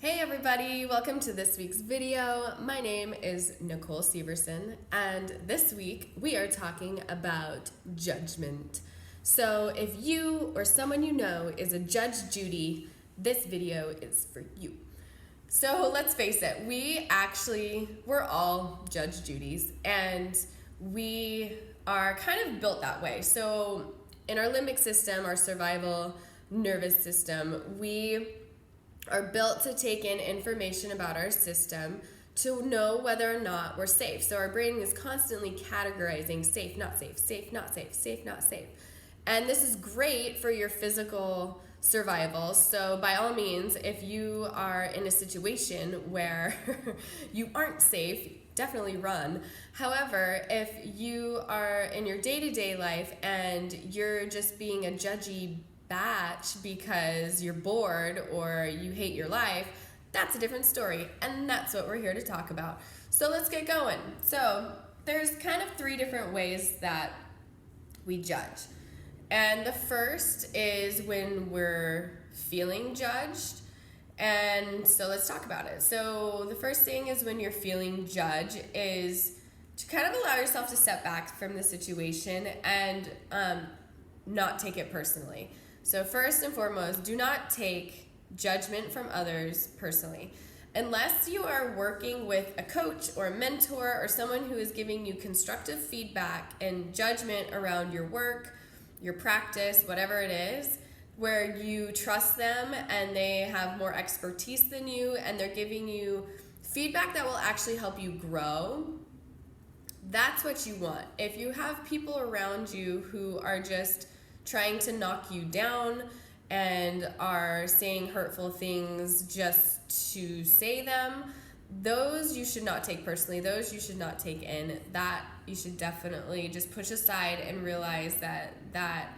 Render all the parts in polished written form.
Hey everybody, welcome to this week's video. My name is Nicole Severson, and this week we are talking about judgment. So if you or someone you know is a Judge Judy, this video is for you. So let's face it, we're all Judge Judys, and we are kind of built that way. So in our limbic system, our survival nervous system, we are built to take in information about our system to know whether or not we're safe. So our brain is constantly categorizing safe, not safe, safe, not safe, safe, not safe. And this is great for your physical survival. So by all means, if you are in a situation where you aren't safe, definitely run. However, if you are in your day-to-day life and you're just being a judgy batch because you're bored or you hate your life, that's a different story, and that's what we're here to talk about. So let's get going. So there's kind of three different ways that we judge. And the first is when we're feeling judged. And so let's talk about it. So the first thing is when you're feeling judged is to kind of allow yourself to step back from the situation and not take it personally. So first and foremost, do not take judgment from others personally. Unless you are working with a coach or a mentor or someone who is giving you constructive feedback and judgment around your work, your practice, whatever it is, where you trust them and they have more expertise than you and they're giving you feedback that will actually help you grow, that's what you want. If you have people around you who are just trying to knock you down and are saying hurtful things just to say them, those you should not take personally. Those you should not take in. That you should definitely just push aside and realize that that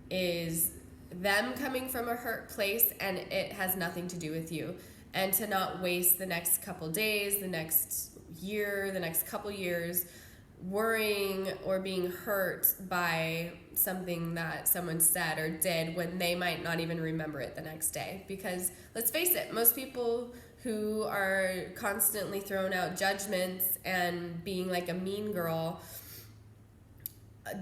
is them coming from a hurt place and it has nothing to do with you. And to not waste the next couple days, the next year, the next couple years worrying or being hurt by something that someone said or did when they might not even remember it the next day. Because let's face it, most people who are constantly throwing out judgments and being like a mean girl,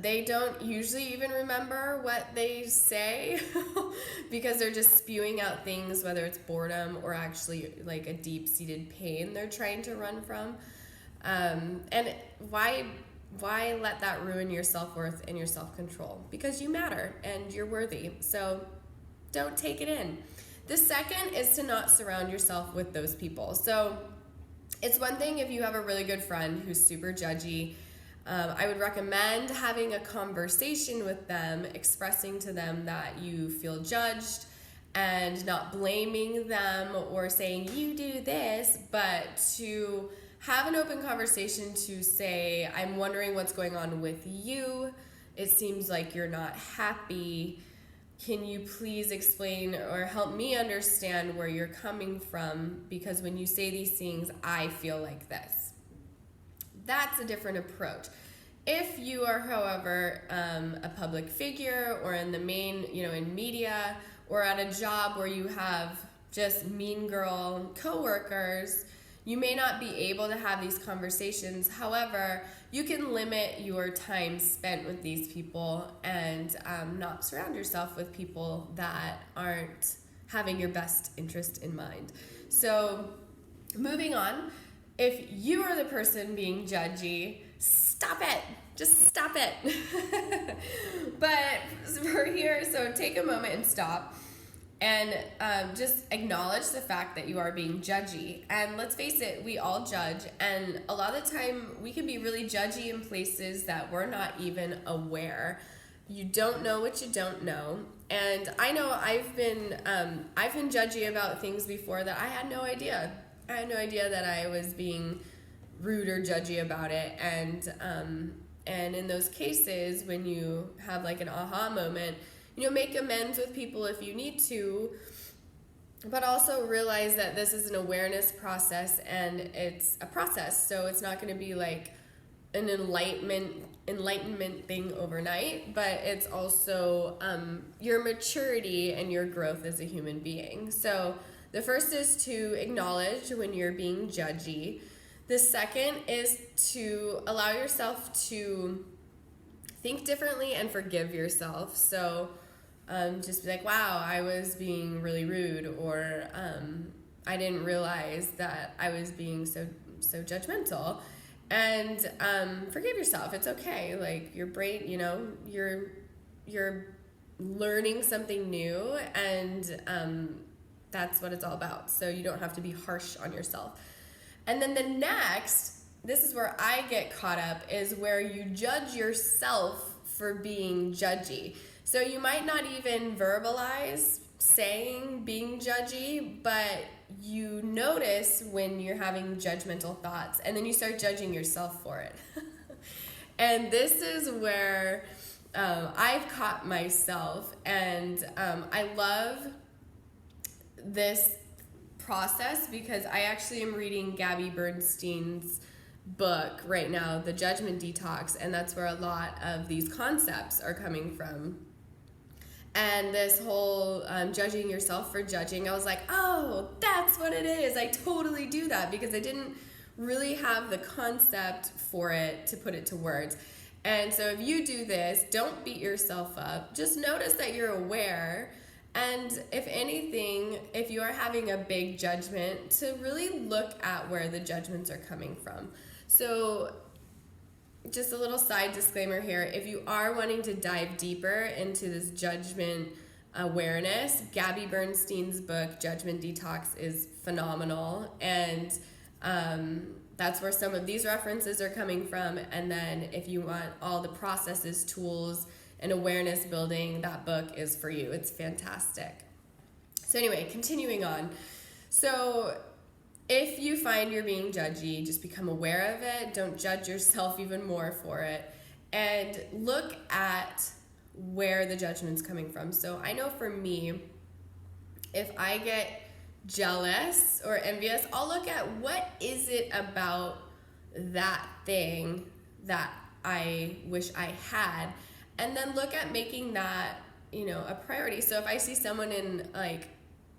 they don't usually even remember what they say because they're just spewing out things, whether it's boredom or actually like a deep-seated pain they're trying to run from. And why let that ruin your self-worth and your self-control? Because you matter and you're worthy. So don't take it in. The second is to not surround yourself with those people. So it's one thing if you have a really good friend who's super judgy. I would recommend having a conversation with them, expressing to them that you feel judged and not blaming them or saying you do this, but to have an open conversation to say, I'm wondering what's going on with you. It seems like you're not happy. Can you please explain or help me understand where you're coming from? Because when you say these things, I feel like this. That's a different approach. If you are, however, a public figure or in the main, in media or at a job where you have just mean girl coworkers, you may not be able to have these conversations. However, you can limit your time spent with these people and not surround yourself with people that aren't having your best interest in mind. So moving on, if you are the person being judgy, stop it. Just stop it. But we're here, so take a moment and stop. And just acknowledge the fact that you are being judgy. And let's face it, we all judge. And a lot of the time, we can be really judgy in places that we're not even aware. You don't know what you don't know. And I know I've been judgy about things before that I had no idea. I had no idea that I was being rude or judgy about it. And in those cases, when you have like an aha moment, make amends with people if you need to, but also realize that this is an awareness process and it's a process. So it's not going to be like an enlightenment thing overnight, but it's also your maturity and your growth as a human being. So the first is to acknowledge when you're being judgy. The second is to allow yourself to think differently and forgive yourself. So just be like, wow, I was being really rude, or I didn't realize that I was being so judgmental. And forgive yourself. It's okay. Like, your brain, you're learning something new, and that's what it's all about. So you don't have to be harsh on yourself. And then the next, this is where I get caught up, is where you judge yourself for being judgy. So you might not even verbalize saying being judgy, but you notice when you're having judgmental thoughts, and then you start judging yourself for it. And this is where I've caught myself, and I love this process because I actually am reading Gabby Bernstein's book right now, The Judgment Detox, and that's where a lot of these concepts are coming from. And this whole judging yourself for judging, I was like, oh, that's what it is. I totally do that because I didn't really have the concept for it to put it to words. And so if you do this, don't beat yourself up. Just notice that you're aware. And if anything, if you are having a big judgment, to really look at where the judgments are coming from. So just a little side disclaimer here. If you are wanting to dive deeper into this judgment awareness, Gabby Bernstein's book, Judgment Detox, is phenomenal. And that's where some of these references are coming from. And then if you want all the processes, tools, and awareness building, that book is for you. It's fantastic. So anyway, continuing on. So if you find you're being judgy, just become aware of it. Don't judge yourself even more for it. And look at where the judgment's coming from. So I know for me, if I get jealous or envious, I'll look at what is it about that thing that I wish I had, and then look at making that, a priority. So if I see someone in like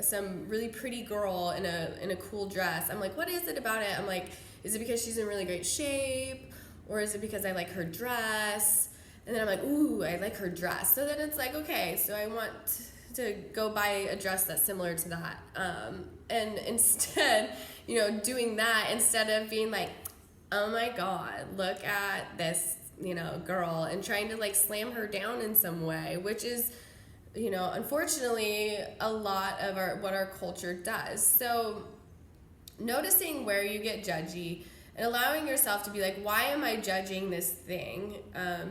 some really pretty girl in a cool dress, I'm like, what is it about it? I'm like, is it because she's in really great shape, or is it because I like her dress? And then I'm like, ooh, I like her dress. So then it's like, okay, so I want to go buy a dress that's similar to that. And instead, doing that, instead of being like, oh my God, look at this, girl, and trying to like slam her down in some way, which is, unfortunately a lot of what our culture does. So noticing where you get judgy and allowing yourself to be like, why am I judging this thing?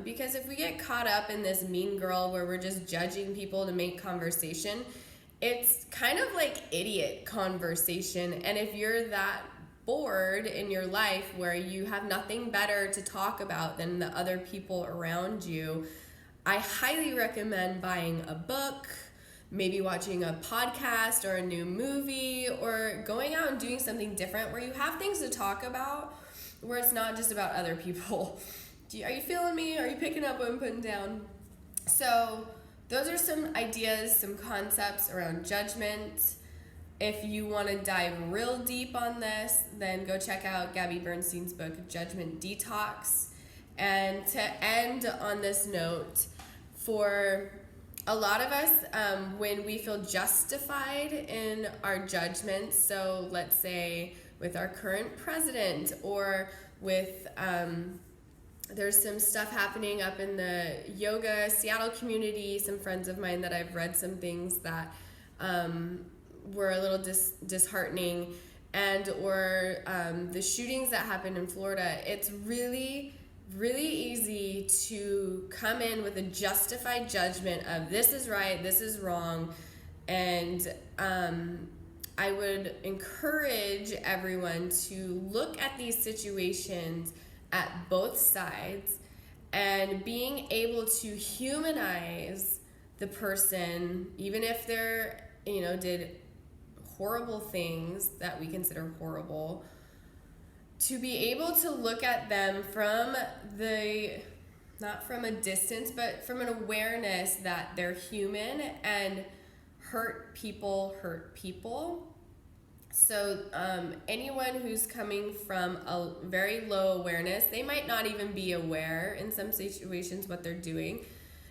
Because if we get caught up in this mean girl where we're just judging people to make conversation, it's kind of like idiot conversation. And if you're that bored in your life where you have nothing better to talk about than the other people around you, I highly recommend buying a book, maybe watching a podcast or a new movie, or going out and doing something different where you have things to talk about, where it's not just about other people. Are you feeling me? Are you picking up what I'm putting down? So those are some ideas, some concepts around judgment. If you want to dive real deep on this, then go check out Gabby Bernstein's book, Judgment Detox. And to end on this note, for a lot of us, when we feel justified in our judgments, so let's say with our current president, or with, there's some stuff happening up in the yoga Seattle community, some friends of mine that I've read some things that were a little disheartening, or the shootings that happened in Florida. It's really easy to come in with a justified judgment of this is right, this is wrong, and I would encourage everyone to look at these situations at both sides, and being able to humanize the person, even if they're, did horrible things that we consider horrible, to be able to look at them from not from a distance, but from an awareness that they're human, and hurt people, So, anyone who's coming from a very low awareness, they might not even be aware in some situations what they're doing.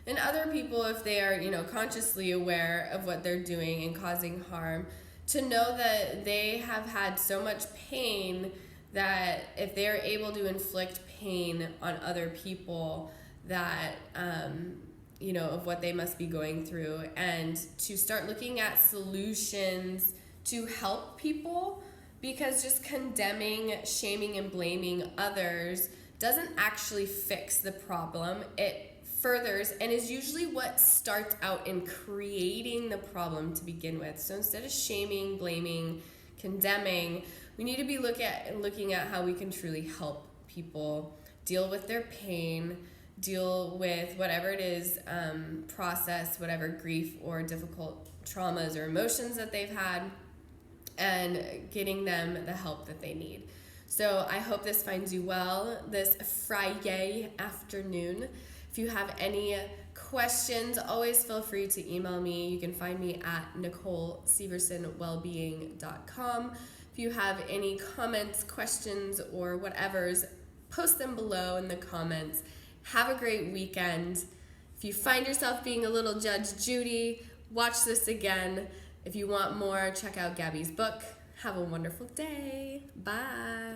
And other people, if they are, consciously aware of what they're doing and causing harm, to know that they have had so much pain that if they are able to inflict pain on other people, that, of what they must be going through, and to start looking at solutions to help people, because just condemning, shaming, and blaming others doesn't actually fix the problem. It furthers and is usually what starts out in creating the problem to begin with. So instead of shaming, blaming, condemning, we need to be looking at how we can truly help people deal with their pain, deal with whatever it is, process whatever grief or difficult traumas or emotions that they've had, and getting them the help that they need. So I hope this finds you well this Friday afternoon. If you have any questions, always feel free to email me. You can find me at NicoleSeversonWellbeing.com. If you have any comments, questions, or whatever's, post them below in the comments. Have a great weekend. If you find yourself being a little Judge Judy, watch this again. If you want more, check out Gabby's book. Have a wonderful day. Bye.